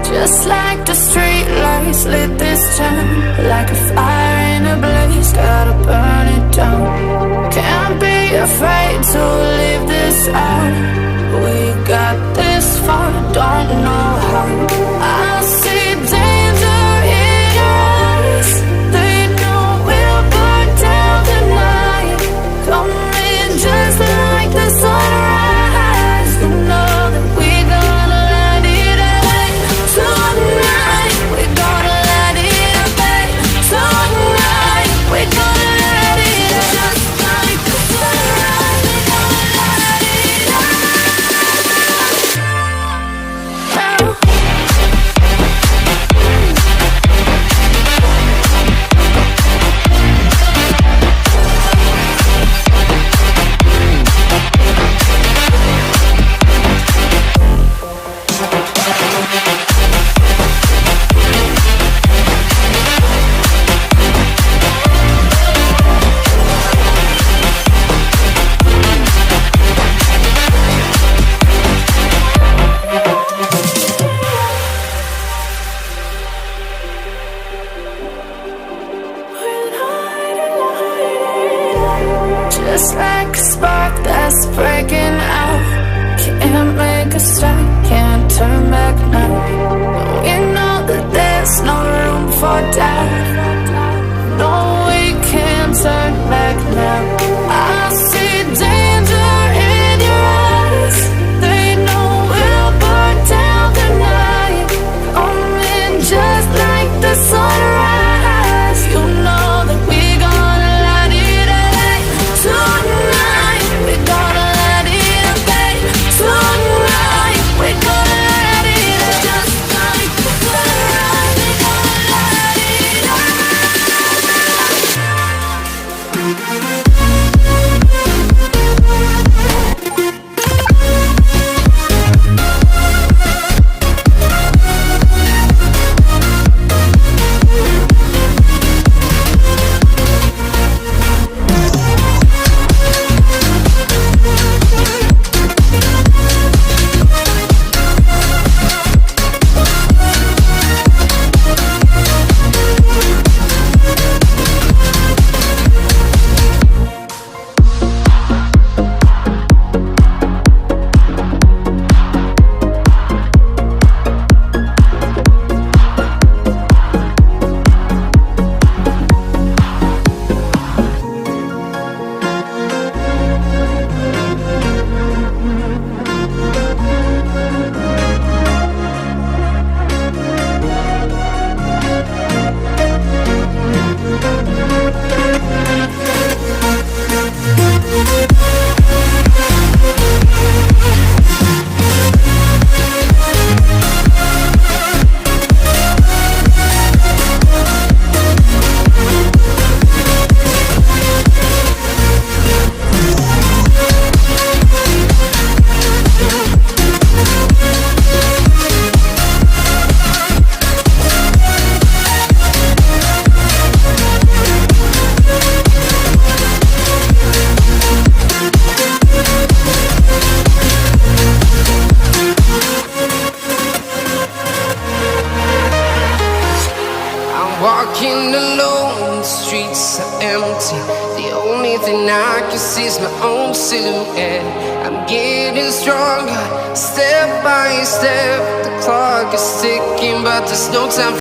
Just like the street lights lit this town, like a fire in a blaze, gotta burn it down. Can't be afraid to leave this out. We got this far, don't know how. I see danger in your eyes. They know we'll burn down the night. Coming just like the sunrise. You know that we're gonna light it up. Tonight, we're gonna light it up. Tonight, we're gonna light it up. Just like the sunrise, we're gonna light it up. Just like a spark that's breaking out. Can't make a stop, can't turn back now. We know that there's no room for doubt. No, we can't turn back now. I see danger in your eyes. They know we'll burn down the night. Coming just like the sunrise. You know that we're gonna light it up. Tonight, we're gonna light it up. Tonight, we're gonna light it up. Just like the sunrise, we're gonna light it up. Walking alone, the streets are empty. The only thing I can see is my own silhouette. I'm getting stronger, step by step. The clock is ticking, but there's no time.